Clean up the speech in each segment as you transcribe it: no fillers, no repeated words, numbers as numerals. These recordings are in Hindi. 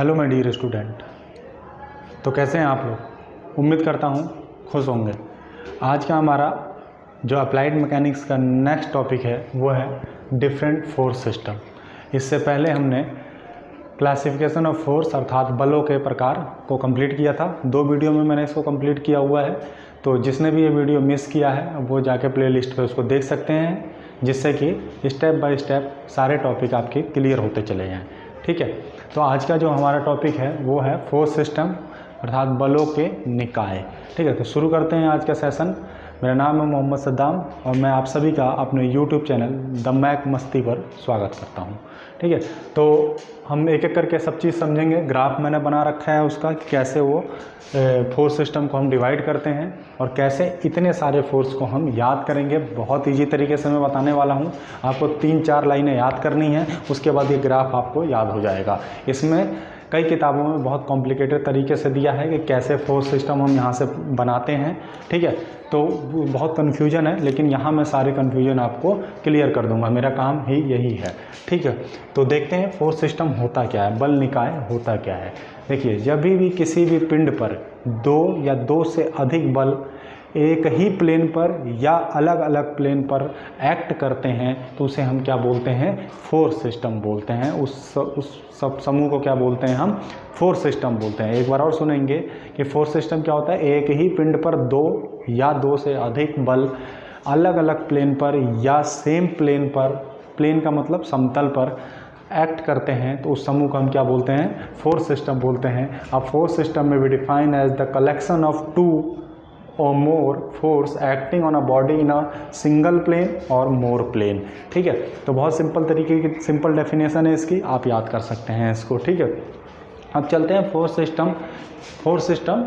Hello my dear student. तो कैसे हैं आप लोग? उम्मीद करता हूँ खुश होंगे। आज का हमारा जो अप्लाइड मैकेनिक्स का नेक्स्ट टॉपिक है वो है डिफरेंट फोर्स सिस्टम। इससे पहले हमने क्लासिफिकेशन ऑफ फोर्स अर्थात बलों के प्रकार को कंप्लीट किया था। 2 वीडियो में मैंने इसको कंप्लीट किया हुआ है, तो जिसने भी ये वीडियो मिस किया है वो जाके प्लेलिस्ट पे उसको देख सकते हैं, जिससे कि स्टेप बाय स्टेप सारे टॉपिक आपके क्लियर होते चले जाएँ। ठीक है, तो आज का जो हमारा टॉपिक है वो है फोर्स सिस्टम अर्थात बलों के निकाय। ठीक है, तो शुरू करते हैं आज का सेशन। मेरा नाम है मोहम्मद सद्दाम और मैं आप सभी का अपने YouTube चैनल द मैक मस्ती पर स्वागत करता हूं। ठीक है, तो हम एक एक करके सब चीज़ समझेंगे। ग्राफ मैंने बना रखा है उसका, कैसे वो फोर्स सिस्टम को हम डिवाइड करते हैं और कैसे इतने सारे फोर्स को हम याद करेंगे। बहुत ईजी तरीके से मैं बताने वाला हूं। आपको 3-4 लाइनें याद करनी हैं, उसके बाद ये ग्राफ आपको याद हो जाएगा। इसमें कई किताबों में बहुत कॉम्प्लिकेटेड तरीके से दिया है कि कैसे फोर्स सिस्टम हम यहाँ से बनाते हैं। ठीक है, तो बहुत कन्फ्यूजन है, लेकिन यहाँ मैं सारे कन्फ्यूजन आपको क्लियर कर दूंगा। मेरा काम ही यही है। ठीक है, तो देखते हैं फोर्स सिस्टम होता क्या है, बल निकाय होता क्या है। देखिए, जब भी किसी भी पिंड पर 2 या 2 से अधिक बल एक ही प्लेन पर या अलग अलग प्लेन पर एक्ट करते हैं तो उसे हम क्या बोलते हैं? फोर्स सिस्टम बोलते हैं। उस सब समूह को क्या बोलते हैं? हम फोर्स सिस्टम बोलते हैं। एक बार और सुनेंगे कि फोर्स सिस्टम क्या होता है। एक ही पिंड पर 2 या 2 से अधिक बल अलग अलग प्लेन पर या सेम प्लेन पर, प्लेन का मतलब समतल पर एक्ट करते हैं तो उस समूह को हम क्या बोलते हैं? फोर्स सिस्टम बोलते हैं। अब फोर्स सिस्टम में भी define as the collection of 2 or more force acting on a body in a single plane or more plane। ठीक है, तो बहुत सिंपल तरीके की सिंपल डेफिनेशन है इसकी, आप याद कर सकते हैं इसको। ठीक है, अब चलते हैं फोर्स सिस्टम। फोर्स सिस्टम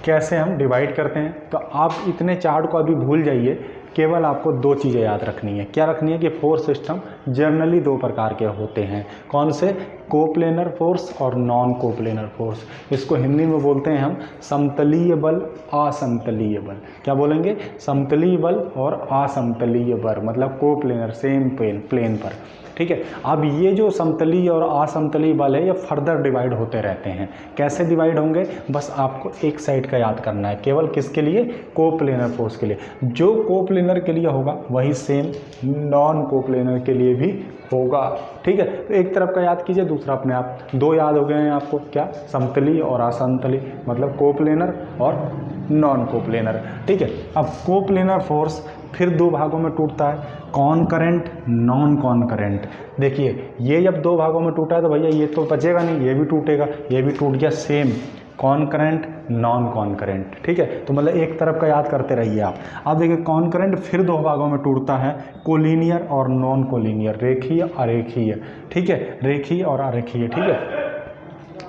कैसे हम डिवाइड करते हैं, तो आप इतने चार्ट को अभी भूल जाइए। केवल आपको 2 चीज़ें याद रखनी है। क्या रखनी है कि फोर्स सिस्टम जनरली 2 प्रकार के होते हैं। कौन से? कोप्लेनर फोर्स और नॉन कोप्लेनर फोर्स। इसको हिंदी में बोलते हैं हम समतलीय बल, असमतलीय बल। क्या बोलेंगे? समतलीय बल और असमतलीय बल, मतलब कोप्लेनर सेम प्लेन पर। ठीक है, अब ये जो समतलीय और असमतलीय बल है ये फर्दर डिवाइड होते रहते हैं। कैसे डिवाइड होंगे? बस आपको एक साइड का याद करना है। केवल किसके लिए? कोप्लेनर फोर्स के लिए। जो कोप्लेनर के लिए होगा वही सेम नॉन कोप्लेनर के लिए भी होगा। ठीक है, तो एक तरफ का याद कीजिए, दूसरा अपने आप। 2 याद हो गए हैं आपको, क्या? समतलीय और असमतलीय, मतलब कोप्लेनर और नॉन कोप्लेनर। ठीक है, अब कोप्लेनर फोर्स फिर 2 भागों में टूटता है, कॉनकरेंट, नॉन कॉनकरेंट। देखिए, ये जब 2 भागों में टूटा है तो भैया ये तो बचेगा नहीं, ये भी टूटेगा, ये भी टूट गया। Same कॉनकरेंट, non कॉनकरेंट। ठीक है, तो मतलब एक तरफ का याद करते रहिए आप। अब देखिए, कॉनकरेंट फिर 2 भागों में टूटता है, कोलिनियर और नॉन कोलिनियर, रेखीय अरेखीय। ठीक है, रेखीय और अरेखीय। ठीक है,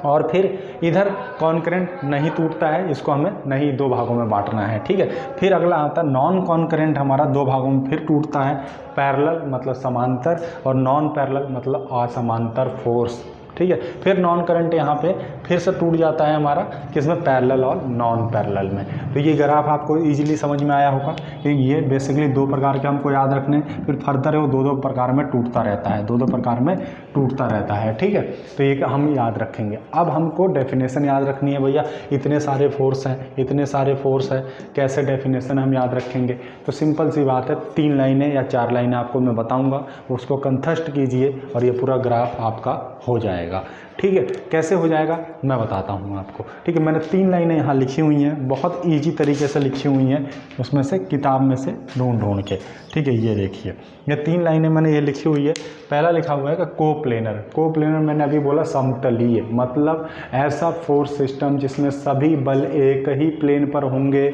और फिर इधर कॉन्करेंट नहीं टूटता है, इसको हमें नहीं 2 भागों में बांटना है। ठीक है, फिर अगला आता है नॉन कॉन्करेंट, हमारा 2 भागों में फिर टूटता है। पैरेलल मतलब समांतर और नॉन पैरेलल मतलब असमांतर फोर्स। ठीक है, फिर नॉन करंट यहाँ पे फिर से टूट जाता है हमारा, किसमें? पैरेलल और नॉन पैरेलल में। तो ये ग्राफ आपको इजीली समझ में आया होगा कि ये बेसिकली 2 प्रकार के हमको याद रखने। फिर फर्दर है वो 2-2 प्रकार में टूटता रहता है, 2-2 प्रकार में टूटता रहता है। ठीक है, तो ये हम याद रखेंगे। अब हमको डेफिनेशन याद रखनी है भैया। इतने सारे फोर्स हैं, इतने सारे फोर्स है, कैसे डेफिनेशन हम याद रखेंगे? तो सिंपल सी बात है, 3 लाइनें या 4 लाइनें आपको मैं बताऊँगा, उसको कंठस्थ कीजिए और ये पूरा ग्राफ आपका हो जाएगा। ठीक है, कैसे हो जाएगा मैं बताता हूँ आपको। ठीक है, मैंने 3 लाइनें यहाँ लिखी हुई हैं, बहुत इजी तरीके से लिखी हुई हैं, उसमें से किताब में से ढूंढ के। ठीक है, ये देखिए, ये 3 लाइनें मैंने ये लिखी हुई है। पहला लिखा हुआ है कि कोप्लेनर। कोप्लेनर मैंने अभी बोला समतलीय, मतलब ऐसा फोर्स सिस्टम जिसमें सभी बल एक ही प्लेन पर होंगे,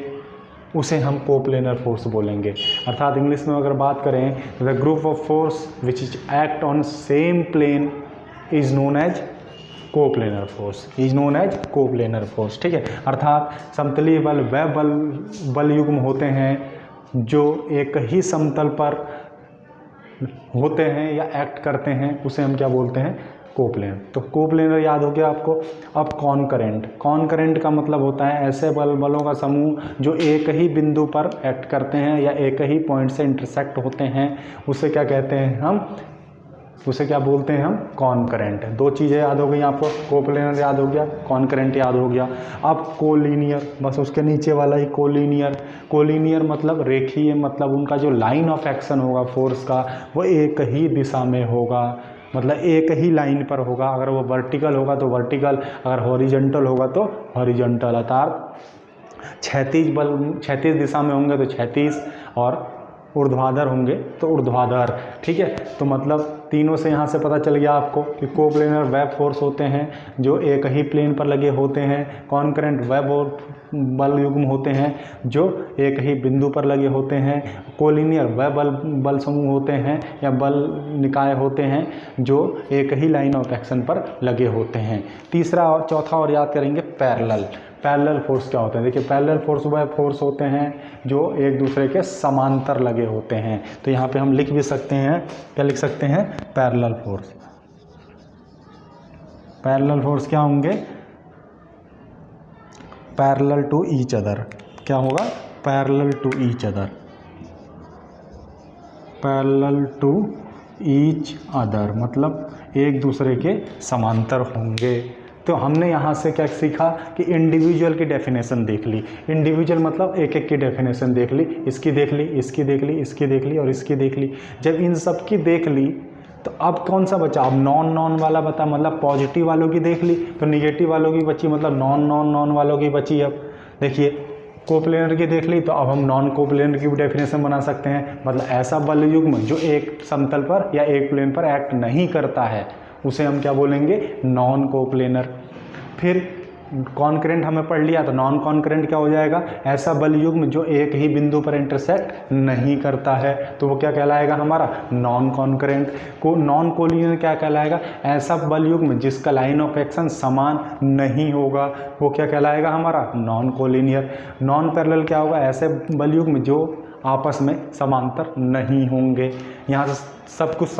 उसे हम कोप्लेनर फोर्स बोलेंगे। अर्थात इंग्लिश में अगर बात करें, the group of force which is act on same plane is known as coplanar force, is known as coplanar force. ठीक है, अर्थात समतलीय बल वह बल युग्म होते हैं जो एक ही समतल पर होते हैं या एक्ट करते हैं, उसे हम क्या बोलते हैं? कोप्लेनर। तो कोप्लेनर याद हो गया आपको। अब कॉनकरेंट। कॉनकरेंट का मतलब होता है ऐसे बलों का समूह जो एक ही बिंदु पर एक्ट करते हैं या एक ही पॉइंट से इंटरसेक्ट होते हैं, उसे क्या कहते हैं हम? उसे क्या बोलते हैं हम, कॉनकरेंट। दो चीज़ें याद हो गई आपको, कोप्लेनर याद हो गया, कॉनकरेंट याद हो गया। अब कोलिनियर, बस उसके नीचे वाला ही कोलिनियर। कोलिनियर मतलब रेखीय, मतलब उनका जो लाइन ऑफ एक्शन होगा फोर्स का वो एक ही दिशा में होगा, मतलब एक ही लाइन पर होगा। अगर वो वर्टिकल होगा तो वर्टिकल, अगर हॉरिजॉन्टल होगा तो हॉरिजॉन्टल, अर्थात क्षैतिज दिशा में होंगे तो क्षैतिज और ऊर्ध्वाधर होंगे तो ऊर्ध्वाधर। ठीक है, तो मतलब तीनों से यहाँ से पता चल गया आपको कि कोप्लेनर वेब फोर्स होते हैं जो एक ही प्लेन पर लगे होते हैं, कॉनकरेंट वेब और बल युग्म होते हैं जो एक ही बिंदु पर लगे होते हैं, कोलिनियर वह बल समूह होते हैं या बल निकाय होते हैं जो एक ही लाइन ऑफ एक्शन पर लगे होते हैं। तीसरा और चौथा और याद करेंगे पैरेलल। पैरेलल फोर्स क्या होते हैं, देखिए पैरेलल फोर्स वह फोर्स होते हैं जो एक दूसरे के समांतर लगे होते हैं। तो यहाँ पे हम लिख भी सकते हैं, क्या लिख सकते हैं, पैरेलल फोर्स। पैरेलल फोर्स क्या होंगे, पैरेलल टू ईच अदर। क्या होगा, parallel to each other, parallel to each other मतलब एक दूसरे के समांतर होंगे। तो हमने यहाँ से क्या सीखा कि इंडिविजुअल की डेफिनेशन देख ली। इंडिविजुअल मतलब एक एक की डेफिनेशन देख ली, इसकी देख ली, इसकी देख ली, इसकी देख ली और इसकी देख ली। जब इन सब की देख ली तो अब कौन सा बचा, अब नॉन वाला बता, मतलब पॉजिटिव वालों की देख ली तो निगेटिव वालों की बची, मतलब नॉन वालों की बची। अब देखिए कोप्लेनर की देख ली तो अब हम नॉन कोप्लेनर की भी डेफिनेशन बना सकते हैं, मतलब ऐसा बल युग्म जो एक समतल पर या एक प्लेन पर एक्ट नहीं करता है उसे हम क्या बोलेंगे, नॉन कोप्लेनर। फिर कॉनकरेंट हमें पढ़ लिया तो नॉन कॉनकरेंट क्या हो जाएगा, ऐसा बल युग्म जो एक ही बिंदु पर इंटरसेक्ट नहीं करता है तो वो क्या कहलाएगा हमारा, नॉन कॉनकरेंट। को नॉन कोलिनियर क्या कहलाएगा, ऐसा बल युग्म जिसका लाइन ऑफ एक्शन समान नहीं होगा वो क्या कहलाएगा हमारा, नॉन कोलिनियर। नॉन पैरेलल क्या होगा, ऐसे बल युग्म जो आपस में समांतर नहीं होंगे। यहाँ से सब कुछ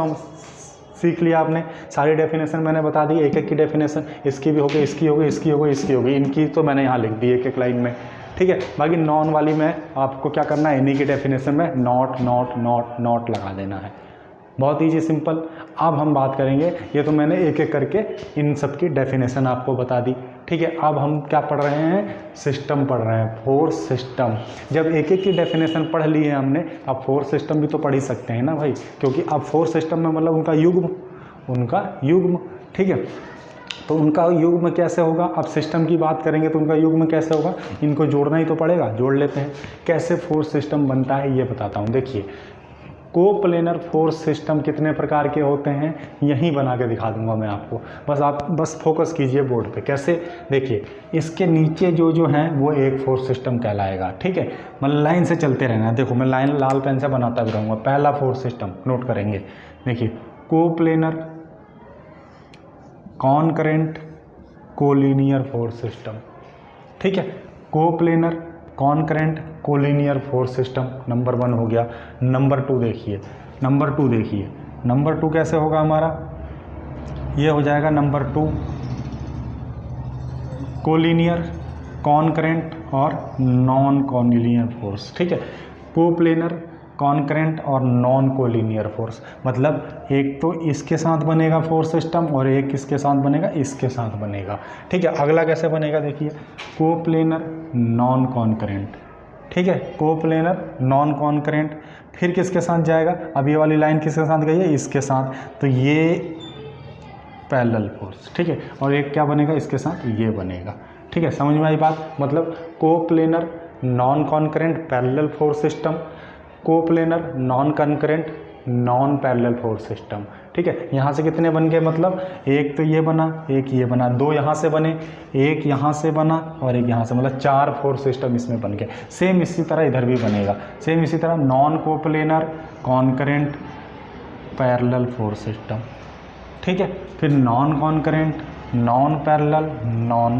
सीख लिया आपने, सारी डेफिनेशन मैंने बता दी, एक एक की डेफिनेशन, इसकी भी होगी, इसकी होगी, इसकी होगी, इसकी होगी, इनकी तो मैंने यहाँ लिख दी एक एक लाइन में। ठीक है, बाकी नॉन वाली में आपको क्या करना है, इन्हीं की डेफिनेशन में नॉट लगा देना है। बहुत ईजी सिंपल। अब हम बात करेंगे, ये तो मैंने एक एक करके इन सब की डेफिनेशन आपको बता दी। ठीक है, अब हम क्या पढ़ रहे हैं, सिस्टम पढ़ रहे हैं, फोर्स सिस्टम। जब एक एक की डेफिनेशन पढ़ ली है हमने, अब फोर्स सिस्टम भी तो पढ़ ही सकते हैं ना भाई, क्योंकि अब फोर्स सिस्टम में मतलब उनका युग्म। ठीक है, तो उनका युग्म कैसे होगा, अब सिस्टम की बात करेंगे तो उनका युग्म कैसे होगा, इनको जोड़ना ही तो पड़ेगा, जोड़ लेते हैं। कैसे फोर्स सिस्टम बनता है ये बताता हूँ। देखिए कोप्लेनर फोर्स सिस्टम कितने प्रकार के होते हैं यहीं बना के दिखा दूंगा मैं आपको, बस फोकस कीजिए बोर्ड पे। कैसे, देखिए इसके नीचे जो है वो एक फोर्स सिस्टम कहलाएगा। ठीक है, मतलब लाइन से चलते रहना। देखो मैं लाइन लाल पेन से बनाता भी रहूँगा। पहला फोर्स सिस्टम नोट करेंगे, देखिए कोप्लेनर, कॉनकरेंट, कोलिनियर फोर्स सिस्टम। ठीक है, coplanar, कॉनकरेंट, collinear force system number 1 हो गया। नंबर 2 देखिए, नंबर 2 कैसे होगा हमारा, ये हो जाएगा नंबर 2 कोलिनियर, कॉनकरेंट और नॉन कोलिनियर फोर्स। ठीक है, कोप्लेनर, कॉनकरेंट और नॉन कोलिनियर फोर्स, मतलब एक तो इसके साथ बनेगा फोर्स सिस्टम और एक किसके साथ बनेगा, इसके साथ बनेगा। ठीक है, अगला कैसे बनेगा देखिए, कोप्लेनर, नॉन कॉनकरेंट। ठीक है, कोप्लेनर, नॉन कॉनकरेंट। फिर किसके साथ जाएगा, अब ये वाली लाइन किसके साथ गई है, इसके साथ, तो ये पैरेलल फोर्स। ठीक है, और एक क्या बनेगा, इसके साथ ये बनेगा। ठीक है, समझ में आई बात, मतलब coplanar, non कॉनकरेंट, parallel force system, coplanar, non कॉनकरेंट, non parallel force system. ठीक है, यहाँ से कितने बन गए, मतलब एक तो ये बना, एक ये बना, 2 यहाँ से बने, एक यहाँ से बना और एक यहाँ से, मतलब 4 फोर्स सिस्टम इसमें बन गए। सेम इसी तरह इधर भी बनेगा, सेम इसी तरह non coplanar, कॉनकरेंट, parallel force system. ठीक है, फिर non कॉनकरेंट, non parallel, non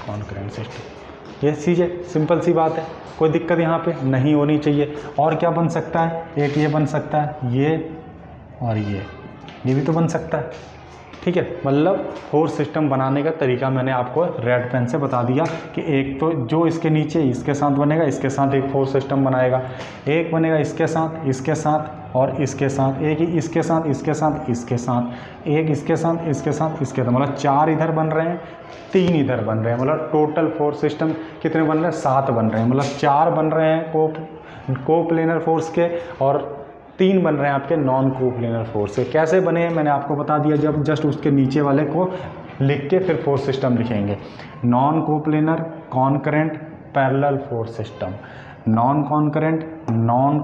कॉनकरेंट system. ये चीज़ें सिंपल सी बात है, कोई दिक्कत यहाँ पे नहीं होनी चाहिए। और क्या बन सकता है, एक ये बन सकता है, ये और ये भी तो बन सकता है। ठीक है, मतलब फोर्स सिस्टम बनाने का तरीका मैंने आपको रेड पेन से बता दिया कि एक तो जो इसके नीचे इसके साथ बनेगा, इसके साथ एक फोर्स सिस्टम बनाएगा, एक बनेगा इसके साथ और इसके साथ, एक ही इसके साथ, इसके साथ, इसके साथ, एक इसके साथ, इसके साथ, इसके साथ, मतलब 4 इधर बन रहे हैं, 3 इधर बन रहे हैं, मतलब टोटल फोर्स सिस्टम कितने बन रहे हैं, 7 बन रहे हैं, मतलब 4 बन रहे हैं कोप्लेनर फोर्स के और 3 बन रहे हैं आपके नॉन कोप्लेनर फोर्स के। कैसे बने हैं मैंने आपको बता दिया, जब जस्ट उसके नीचे वाले को लिख के फिर फोर्स सिस्टम लिखेंगे। Non coplanar concurrent parallel force system, non concurrent non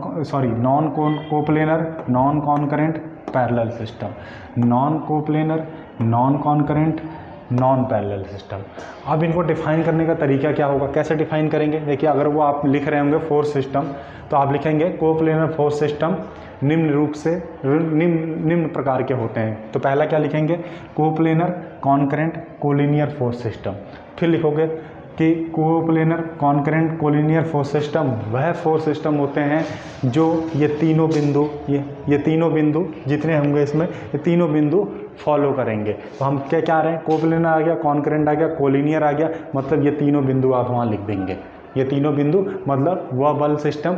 coplanar non concurrent parallel system, non coplanar non concurrent non parallel system. अब इनको डिफाइन करने का तरीका क्या होगा, कैसे डिफाइन करेंगे? देखिए, अगर वो आप लिख रहे होंगे फोर्स सिस्टम तो आप लिखेंगे कोप्लेनर फोर्स सिस्टम निम्न रूप से निम्न प्रकार के होते हैं। तो पहला क्या लिखेंगे, coplanar concurrent collinear force system. फिर लिखोगे कि coplanar concurrent collinear force system वह फोर्स सिस्टम होते हैं जो ये तीनों बिंदु जितने होंगे इसमें, ये तीनों बिंदु फॉलो करेंगे। तो हम क्या आ रहे हैं, कोप्लेनर आ गया, कॉन्करेंट आ गया, कोलिनियर आ गया, मतलब ये तीनों बिंदु आप वहाँ लिख देंगे। ये तीनों बिंदु मतलब वह बल सिस्टम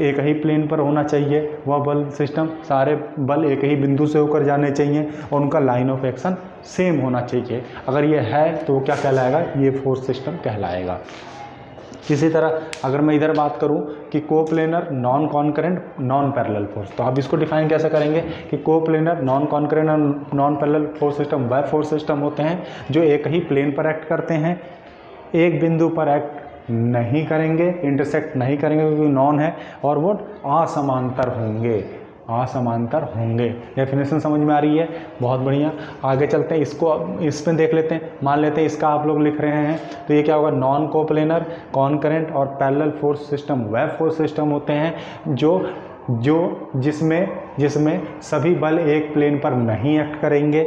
एक ही प्लेन पर होना चाहिए, वह बल सिस्टम सारे बल एक ही बिंदु से होकर जाने चाहिए और उनका लाइन ऑफ एक्शन सेम होना चाहिए। अगर ये है तो क्या कहलाएगा, ये फोर्स सिस्टम कहलाएगा। इसी तरह अगर मैं इधर बात करूं कि coplanar non concurrent non parallel force, तो आप इसको डिफाइन कैसे करेंगे कि कोप्लेनर नॉन कॉन्करेंट और नॉन पैरेलल फोर्स सिस्टम वह फोर्स सिस्टम होते हैं जो एक ही प्लेन पर एक्ट करते हैं, एक बिंदु पर एक्ट नहीं करेंगे, इंटरसेक्ट नहीं करेंगे क्योंकि नॉन है, और वो असमांतर होंगे। डेफिनेशन समझ में आ रही है, बहुत बढ़िया। आगे चलते हैं, इसको इसमें देख लेते हैं। मान लेते हैं इसका आप लोग लिख रहे हैं तो ये क्या होगा, नॉन कोप्लेनर कॉन्करेंट और पैरेलल फोर्स सिस्टम वह फोर्स सिस्टम होते हैं जिसमें सभी बल एक प्लेन पर नहीं एक्ट करेंगे,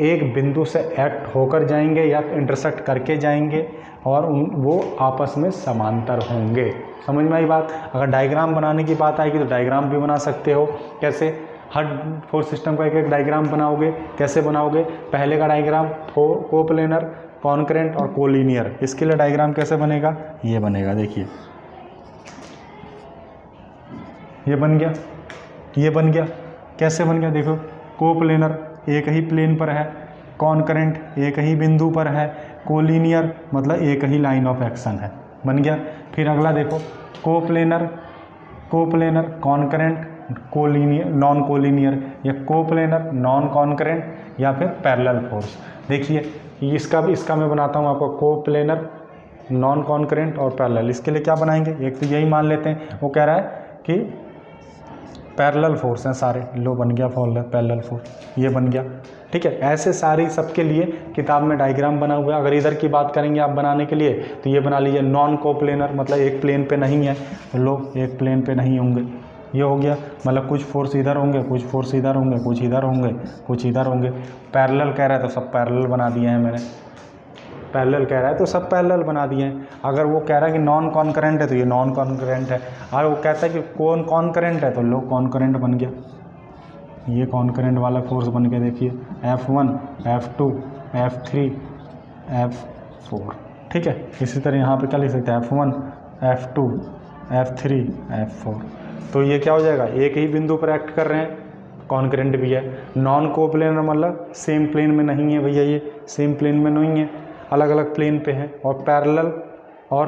एक बिंदु से एक्ट होकर जाएंगे या इंटरसेक्ट करके जाएंगे और वो आपस में समांतर होंगे। समझ में आई बात? अगर डायग्राम बनाने की बात आएगी तो डायग्राम भी बना सकते हो। कैसे? हर फोर्स सिस्टम का एक डायग्राम बनाओगे। कैसे बनाओगे? पहले का डायग्राम कोप्लेनर कॉन्करेंट और कोलिनियर, इसके लिए डायग्राम कैसे बनेगा, ये बनेगा। देखिए ये बन गया। कैसे बन गया देखो, कोप्लेनर एक ही प्लेन पर है, कॉन्करेंट एक ही बिंदु पर है, कोलिनियर मतलब एक ही लाइन ऑफ एक्शन है, बन गया। फिर अगला देखो, coplanar concurrent collinear non collinear, या कोप्लेनर नॉन कॉन्करेंट या फिर पैरेलल फोर्स। देखिए इसका मैं बनाता हूँ आपको, कोप्लेनर नॉन कॉन्करेंट और पैरेलल। इसके लिए क्या बनाएंगे, एक तो यही मान लेते हैं, वो कह रहा है कि पैरेलल फोर्स हैं सारे, लो बन गया पैरेलल फोर्स, ये बन गया। ठीक है, ऐसे सारी सबके लिए किताब में डायग्राम बना हुआ है। अगर इधर की बात करेंगे आप बनाने के लिए तो ये बना लीजिए, नॉन कोप्लेनर मतलब एक प्लेन पे नहीं है, तो लो एक प्लेन पे नहीं होंगे, ये हो गया। मतलब कुछ फोर्स इधर होंगे, कुछ फोर्स इधर होंगे, कुछ इधर होंगे, कुछ इधर होंगे। पैरेलल कह रहा है तो सब पैरेलल बना दिए हैं मैंने, पैरेलल कह रहा है तो सब पैरेलल बना दिए हैं। अगर वो कह रहा है कि नॉन कॉन्करेंट है तो ये नॉन कॉन्करेंट है, और वो कहता है कि कौन कॉन्करेंट है तो लो कॉन्करेंट बन गया। ये कॉन्करेंट वाला फोर्स बन गया। देखिए F1 F2 F3 F4। ठीक है, इसी तरह यहाँ पे क्या लिख सकते हैं, F1 F2 F3 F4। तो ये क्या हो जाएगा, एक ही बिंदु पर एक्ट कर रहे हैं, कॉन्करेंट भी है। नॉन कोप्लेनर मतलब सेम प्लेन में नहीं है भैया, ये सेम प्लेन में नहीं है, अलग अलग प्लेन पे है। और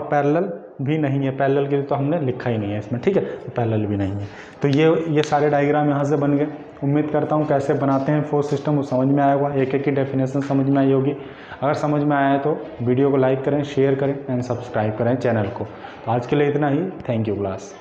पैरेलल भी नहीं है, पैरेलल के लिए तो हमने लिखा ही नहीं है इसमें। ठीक है, तो पैरेलल भी नहीं है। तो ये सारे डायग्राम यहाँ से बन गए। उम्मीद करता हूँ कैसे बनाते हैं फोर्स सिस्टम वो समझ में आया होगा, एक एक की डेफिनेशन समझ में आई होगी। अगर समझ में आया है तो वीडियो को लाइक करें, शेयर करें एंड सब्सक्राइब करें चैनल को। तो आज के लिए इतना ही, थैंक यू क्लास।